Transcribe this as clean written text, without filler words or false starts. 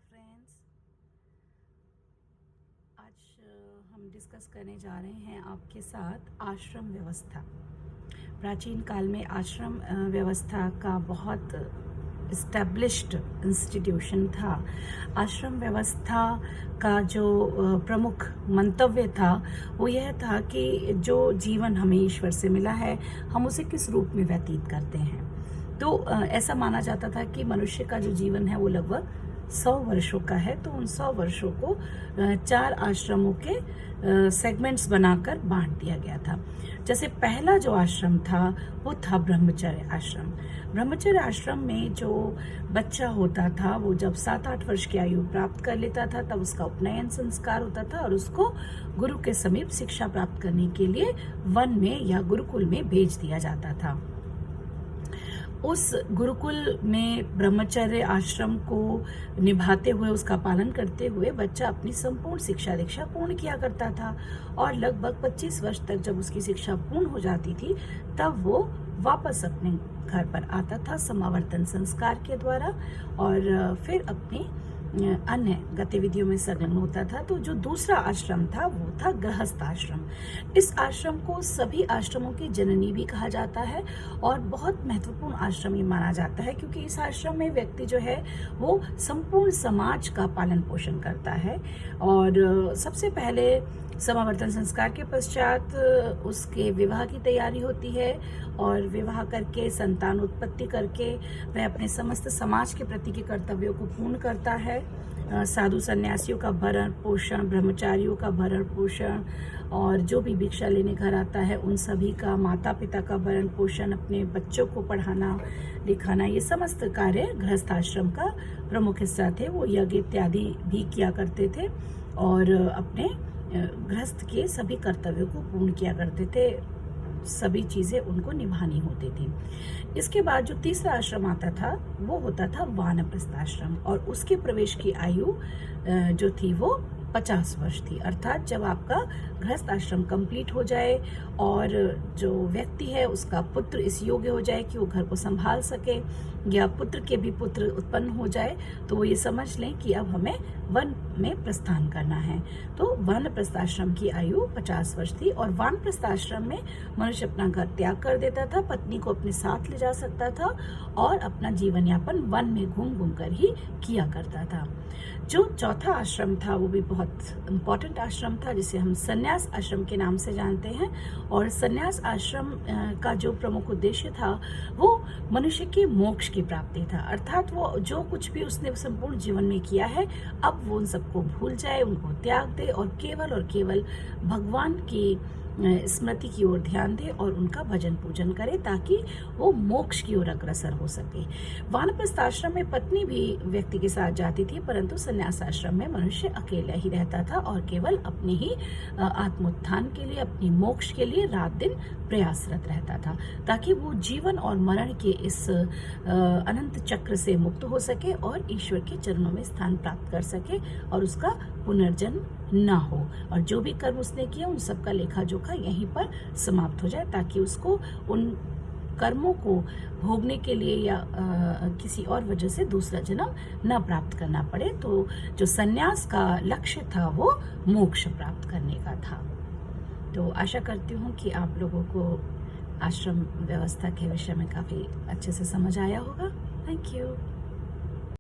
Friends, आज हम discuss करने जा रहे हैं आपके साथ आश्रम व्यवस्था। प्राचीन काल में आश्रम व्यवस्था का बहुत इस्टेब्लिश्ड इंस्टीट्यूशन था। आश्रम व्यवस्था का जो प्रमुख मंतव्य था वो यह था कि जो जीवन हमें ईश्वर से मिला है हम उसे किस रूप में व्यतीत करते हैं। तो ऐसा माना जाता था कि मनुष्य का जो जीवन है वो लगभग 100 वर्षों का है। तो उन 100 वर्षों को 4 आश्रमों के सेगमेंट्स बनाकर बांट दिया गया था। जैसे पहला जो आश्रम था वो था ब्रह्मचर्य आश्रम। ब्रह्मचर्य आश्रम में जो बच्चा होता था वो जब 7-8 वर्ष की आयु प्राप्त कर लेता था तब उसका उपनयन संस्कार होता था और उसको गुरु के समीप शिक्षा प्राप्त करने के लिए वन में या गुरुकुल में भेज दिया जाता था। उस गुरुकुल में ब्रह्मचर्य आश्रम को निभाते हुए, उसका पालन करते हुए बच्चा अपनी संपूर्ण शिक्षा दीक्षा पूर्ण किया करता था और लगभग 25 वर्ष तक जब उसकी शिक्षा पूर्ण हो जाती थी तब वो वापस अपने घर पर आता था समावर्तन संस्कार के द्वारा और फिर अपनी अन्य गतिविधियों में संलग्न होता था। तो जो दूसरा आश्रम था वो था गृहस्थ आश्रम। इस आश्रम को सभी आश्रमों की जननी भी कहा जाता है और बहुत महत्वपूर्ण आश्रम ये माना जाता है क्योंकि इस आश्रम में व्यक्ति जो है वो संपूर्ण समाज का पालन पोषण करता है। और सबसे पहले समावर्तन संस्कार के पश्चात उसके विवाह की तैयारी होती है और विवाह करके संतान उत्पत्ति करके वह अपने समस्त समाज के प्रति के कर्तव्यों को पूर्ण करता है। साधु सन्यासियों का भरण पोषण, ब्रह्मचारियों का भरण पोषण और जो भी भिक्षा लेने घर आता है उन सभी का, माता पिता का भरण पोषण, अपने बच्चों को पढ़ाना लिखाना, ये समस्त कार्य गृहस्थ आश्रम का प्रमुख हिस्सा थे। वो यज्ञ इत्यादि भी किया करते थे और अपने गृहस्थ के सभी कर्तव्यों को पूर्ण किया करते थे, सभी चीजें उनको निभानी होती थी। इसके बाद जो तीसरा आश्रम आता था वो होता था वानप्रस्थ आश्रम और उसके प्रवेश की आयु जो थी वो 50 वर्ष थी। अर्थात जब आपका गृहस्थ आश्रम कंप्लीट हो जाए और जो व्यक्ति है उसका पुत्र इस योग्य हो जाए कि वो घर को संभाल सके या पुत्र के भी पुत्र उत्पन्न हो जाए तो वो ये समझ लें कि अब हमें वन में प्रस्थान करना है। तो वानप्रस्थ आश्रम की आयु 50 वर्ष थी और वानप्रस्थ आश्रम में मनुष्य अपना घर त्याग कर देता था, पत्नी को अपने साथ ले जा सकता था और अपना जीवन यापन वन में घूम घूम कर ही किया करता था। जो चौथा आश्रम था वो भी बहुत इम्पोर्टेंट आश्रम था जिसे हम संन्यास आश्रम के नाम से जानते हैं। और संन्यास आश्रम का जो प्रमुख उद्देश्य था वो मनुष्य के मोक्ष की प्राप्ति था। अर्थात वो जो कुछ भी उसने संपूर्ण जीवन में किया है अब वो उन सबको भूल जाए, उनको त्याग दे और केवल भगवान की स्मृति की ओर ध्यान दे और उनका भजन पूजन करे ताकि वो मोक्ष की ओर अग्रसर हो सके। वानप्रस्थ आश्रम में पत्नी भी व्यक्ति के साथ जाती थी परंतु संन्यास आश्रम में मनुष्य अकेला ही रहता था और केवल अपने ही आत्मोत्थान के लिए, अपनी मोक्ष के लिए रात दिन प्रयासरत रहता था ताकि वो जीवन और मरण के इस अनंत चक्र से मुक्त हो सके और ईश्वर के चरणों में स्थान प्राप्त कर सके और उसका पुनर्जन्म ना हो और जो भी कर्म उसने किया उन सब का लेखा जोखा यहीं पर समाप्त हो जाए ताकि उसको उन कर्मों को भोगने के लिए या किसी और वजह से दूसरा जन्म न प्राप्त करना पड़े। तो जो संन्यास का लक्ष्य था वो मोक्ष प्राप्त करने का था। तो आशा करती हूँ कि आप लोगों को आश्रम व्यवस्था के विषय में काफ़ी अच्छे से समझ आया होगा। Thank you.